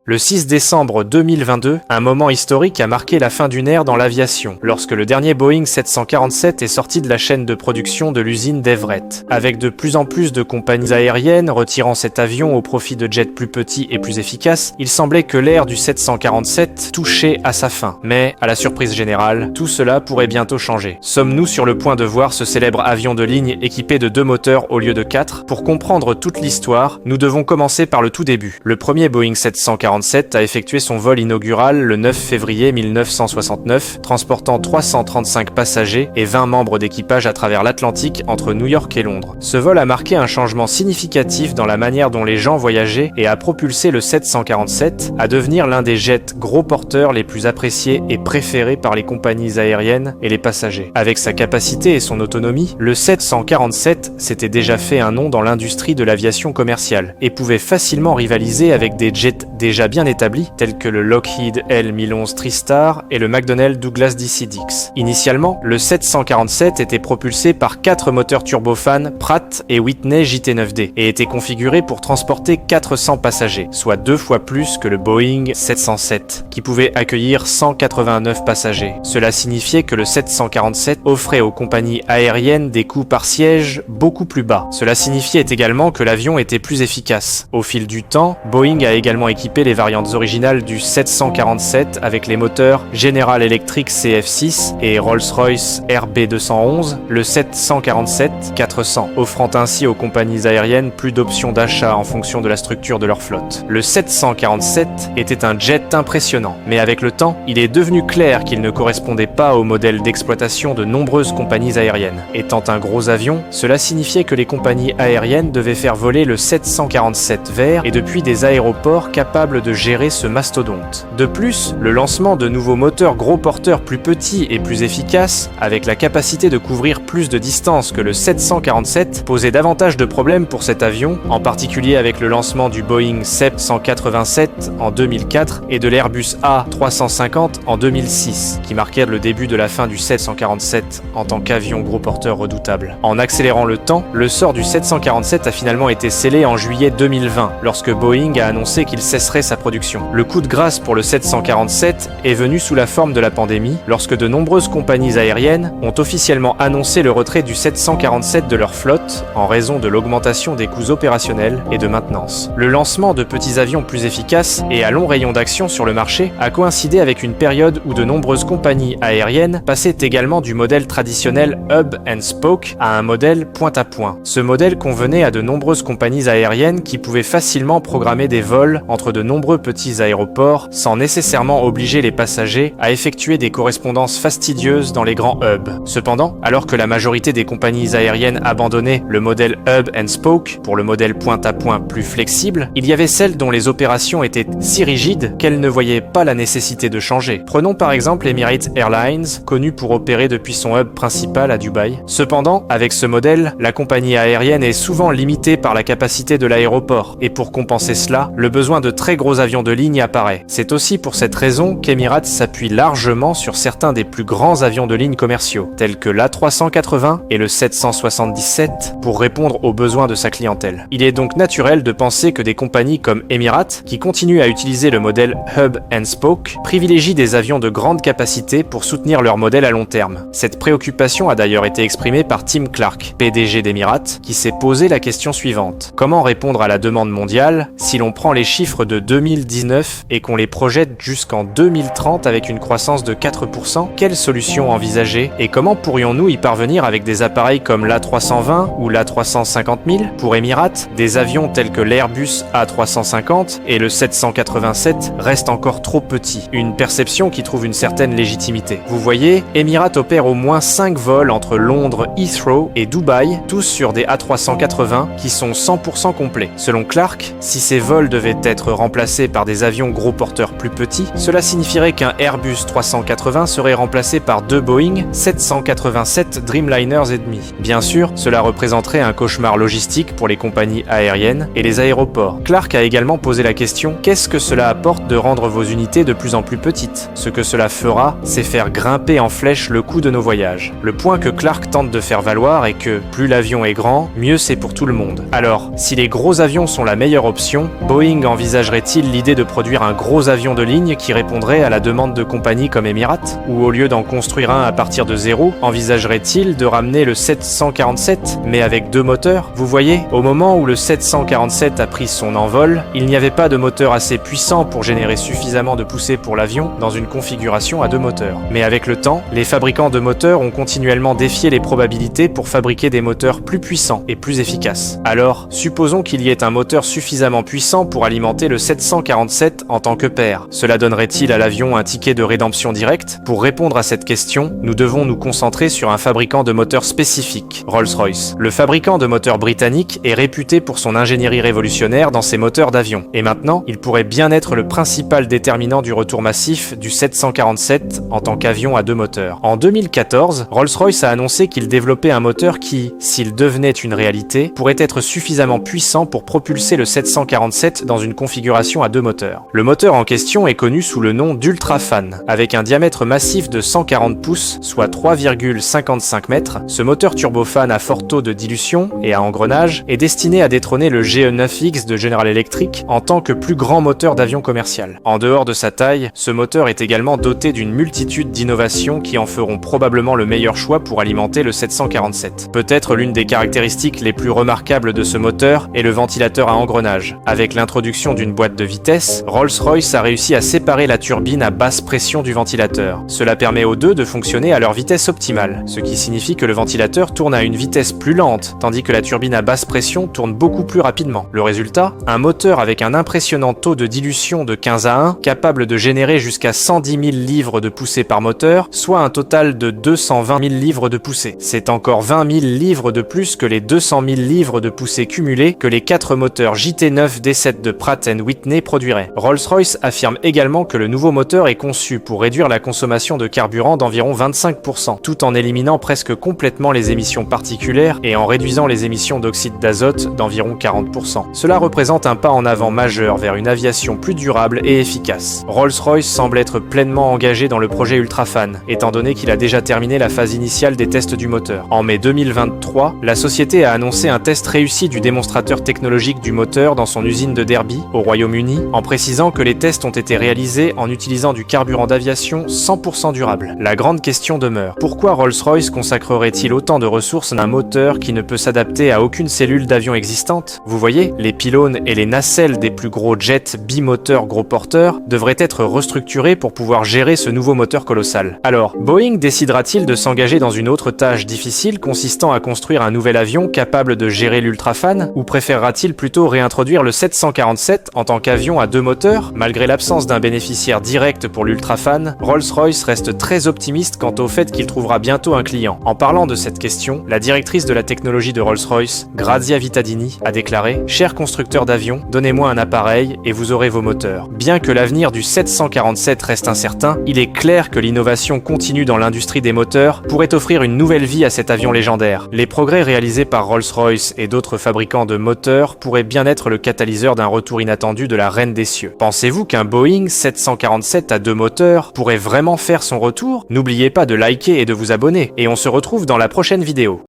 Le 6 décembre 2022, un moment historique a marqué la fin d'une ère dans l'aviation, lorsque le dernier Boeing 747 est sorti de la chaîne de production de l'usine d'Everett. Avec de plus en plus de compagnies aériennes retirant cet avion au profit de jets plus petits et plus efficaces, il semblait que l'ère du 747 touchait à sa fin. Mais, à la surprise générale, tout cela pourrait bientôt changer. Sommes-nous sur le point de voir ce célèbre avion de ligne équipé de 2 moteurs au lieu de 4 ? Pour comprendre toute l'histoire, nous devons commencer par le tout début. Le premier Boeing 747 a effectué son vol inaugural le 9 février 1969, transportant 335 passagers et 20 membres d'équipage à travers l'Atlantique entre New York et Londres. Ce vol a marqué un changement significatif dans la manière dont les gens voyageaient et a propulsé le 747 à devenir l'un des jets gros porteurs les plus appréciés et préférés par les compagnies aériennes et les passagers. Avec sa capacité et son autonomie, le 747 s'était déjà fait un nom dans l'industrie de l'aviation commerciale et pouvait facilement rivaliser avec des jets déjà bien établis tels que le Lockheed L-1011 TriStar et le McDonnell Douglas DC-10. Initialement, le 747 était propulsé par 4 moteurs turbofans Pratt et Whitney JT9D et était configuré pour transporter 400 passagers, soit 2 fois plus que le Boeing 707, qui pouvait accueillir 189 passagers. Cela signifiait que le 747 offrait aux compagnies aériennes des coûts par siège beaucoup plus bas. Cela signifiait également que l'avion était plus efficace. Au fil du temps, Boeing a également équipé les variantes originales du 747 avec les moteurs General Electric CF6 et Rolls-Royce RB211, le 747-400, offrant ainsi aux compagnies aériennes plus d'options d'achat en fonction de la structure de leur flotte. Le 747 était un jet impressionnant, mais avec le temps, il est devenu clair qu'il ne correspondait pas au modèle d'exploitation de nombreuses compagnies aériennes. Étant un gros avion, cela signifiait que les compagnies aériennes devaient faire voler le 747 vers et depuis des aéroports capables de gérer ce mastodonte. De plus, le lancement de nouveaux moteurs gros porteurs plus petits et plus efficaces, avec la capacité de couvrir plus de distance que le 747, posait davantage de problèmes pour cet avion, en particulier avec le lancement du Boeing 787 en 2004 et de l'Airbus A350 en 2006, qui marquèrent le début de la fin du 747 en tant qu'avion gros porteur redoutable. En accélérant le temps, le sort du 747 a finalement été scellé en juillet 2020, lorsque Boeing a annoncé qu'il cesserait sa production. Le coup de grâce pour le 747 est venu sous la forme de la pandémie, lorsque de nombreuses compagnies aériennes ont officiellement annoncé le retrait du 747 de leur flotte en raison de l'augmentation des coûts opérationnels et de maintenance. Le lancement de petits avions plus efficaces et à long rayon d'action sur le marché a coïncidé avec une période où de nombreuses compagnies aériennes passaient également du modèle traditionnel Hub and Spoke à un modèle point-à-point. Ce modèle convenait à de nombreuses compagnies aériennes qui pouvaient facilement programmer des vols entre de nombreux petits aéroports sans nécessairement obliger les passagers à effectuer des correspondances fastidieuses dans les grands hubs. Cependant, alors que la majorité des compagnies aériennes abandonnaient le modèle Hub and Spoke pour le modèle point-à-point plus flexible, il y avait celles dont les opérations étaient si rigides qu'elles ne voyaient pas la nécessité de changer. Prenons par exemple Emirates Airlines, connu pour opérer depuis son hub principal à Dubaï. Cependant, avec ce modèle, la compagnie aérienne est souvent limitée par la capacité de l'aéroport, et pour compenser cela, le besoin de très gros avions de ligne apparaît. C'est aussi pour cette raison qu'Emirates s'appuie largement sur certains des plus grands avions de ligne commerciaux, tels que l'A380 et le 777, pour répondre aux besoins de sa clientèle. Il est donc naturel de penser que des compagnies comme Emirates, qui continuent à utiliser le modèle Hub and Spoke, privilégient des avions de grande capacité pour soutenir leur modèle à long terme. Cette préoccupation a d'ailleurs été exprimée par Tim Clark, PDG d'Emirates, qui s'est posé la question suivante. Comment répondre à la demande mondiale si l'on prend les chiffres de 2019 et qu'on les projette jusqu'en 2030 avec une croissance de 4%? Quelles solutions envisager et comment pourrions-nous y parvenir avec des appareils comme l'A320 ou l'A350 000? Pour Emirates, des avions tels que l'Airbus A350 et le 787 restent encore trop petits, une perception qui trouve une certaine légitimité. Vous voyez, Emirates opère au moins 5 vols entre Londres, Heathrow et Dubaï, tous sur des A380 qui sont 100% complets. Selon Clark, si ces vols devaient être remplacés par des avions gros porteurs plus petits, cela signifierait qu'un Airbus 380 serait remplacé par 2 Boeing 787 Dreamliners et demi. Bien sûr, cela représenterait un cauchemar logistique pour les compagnies aériennes et les aéroports. Clark a également posé la question: qu'est-ce que cela apporte de rendre vos unités de plus en plus petites? Ce que cela fera, c'est faire grimper en flèche le coût de nos voyages. Le point que Clark tente de faire valoir est que plus l'avion est grand, mieux c'est pour tout le monde. Alors, si les gros avions sont la meilleure option, Boeing envisagerait-il il l'idée de produire un gros avion de ligne qui répondrait à la demande de compagnies comme Emirates? Ou au lieu d'en construire un à partir de zéro, envisagerait-il de ramener le 747, mais avec 2 moteurs? Vous voyez, au moment où le 747 a pris son envol, il n'y avait pas de moteur assez puissant pour générer suffisamment de poussée pour l'avion dans une configuration à 2 moteurs. Mais avec le temps, les fabricants de moteurs ont continuellement défié les probabilités pour fabriquer des moteurs plus puissants et plus efficaces. Alors, supposons qu'il y ait un moteur suffisamment puissant pour alimenter le 747 en tant que paire. Cela donnerait-il à l'avion un ticket de rédemption direct? Pour répondre à cette question, nous devons nous concentrer sur un fabricant de moteurs spécifique, Rolls-Royce. Le fabricant de moteurs britannique est réputé pour son ingénierie révolutionnaire dans ses moteurs d'avion. Et maintenant, il pourrait bien être le principal déterminant du retour massif du 747 en tant qu'avion à 2 moteurs. En 2014, Rolls-Royce a annoncé qu'il développait un moteur qui, s'il devenait une réalité, pourrait être suffisamment puissant pour propulser le 747 dans une configuration à 2 moteurs. Le moteur en question est connu sous le nom d'Ultrafan. Avec un diamètre massif de 140 pouces, soit 3,55 mètres, ce moteur turbofan à fort taux de dilution et à engrenage est destiné à détrôner le GE9X de General Electric en tant que plus grand moteur d'avion commercial. En dehors de sa taille, ce moteur est également doté d'une multitude d'innovations qui en feront probablement le meilleur choix pour alimenter le 747. Peut-être l'une des caractéristiques les plus remarquables de ce moteur est le ventilateur à engrenage. Avec l'introduction d'une boîte de vitesse, Rolls-Royce a réussi à séparer la turbine à basse pression du ventilateur. Cela permet aux deux de fonctionner à leur vitesse optimale, ce qui signifie que le ventilateur tourne à une vitesse plus lente, tandis que la turbine à basse pression tourne beaucoup plus rapidement. Le résultat, un moteur avec un impressionnant taux de dilution de 15 à 1, capable de générer jusqu'à 110 000 livres de poussée par moteur, soit un total de 220 000 livres de poussée. C'est encore 20 000 livres de plus que les 200 000 livres de poussée cumulés que les 4 moteurs JT9 D7 de Pratt & Whitney produiraient. Rolls-Royce affirme également que le nouveau moteur est conçu pour réduire la consommation de carburant d'environ 25%, tout en éliminant presque complètement les émissions particulaires et en réduisant les émissions d'oxyde d'azote d'environ 40%. Cela représente un pas en avant majeur vers une aviation plus durable et efficace. Rolls-Royce semble être pleinement engagé dans le projet Ultrafan, étant donné qu'il a déjà terminé la phase initiale des tests du moteur. En mai 2023, la société a annoncé un test réussi du démonstrateur technologique du moteur dans son usine de Derby, au Royaume-Uni, en précisant que les tests ont été réalisés en utilisant du carburant d'aviation 100% durable. La grande question demeure: pourquoi Rolls-Royce consacrerait-il autant de ressources à un moteur qui ne peut s'adapter à aucune cellule d'avion existante? Vous voyez, les pylônes et les nacelles des plus gros jets bimoteurs gros porteurs devraient être restructurés pour pouvoir gérer ce nouveau moteur colossal. Alors, Boeing décidera-t-il de s'engager dans une autre tâche difficile consistant à construire un nouvel avion capable de gérer l'Ultrafan, ou préférera-t-il plutôt réintroduire le 747 en tant qu'avion à 2 moteurs? Malgré l'absence d'un bénéficiaire direct pour l'Ultrafan, Rolls-Royce reste très optimiste quant au fait qu'il trouvera bientôt un client. En parlant de cette question, la directrice de la technologie de Rolls-Royce, Grazia Vittadini, a déclaré: « Chers constructeurs d'avions, donnez-moi un appareil et vous aurez vos moteurs. » Bien que l'avenir du 747 reste incertain, il est clair que l'innovation continue dans l'industrie des moteurs pourrait offrir une nouvelle vie à cet avion légendaire. Les progrès réalisés par Rolls-Royce et d'autres fabricants de moteurs pourraient bien être le catalyseur d'un retour inattendu de la reine des cieux. Pensez-vous qu'un Boeing 747 à 2 moteurs pourrait vraiment faire son retour? N'oubliez pas de liker et de vous abonner, et on se retrouve dans la prochaine vidéo.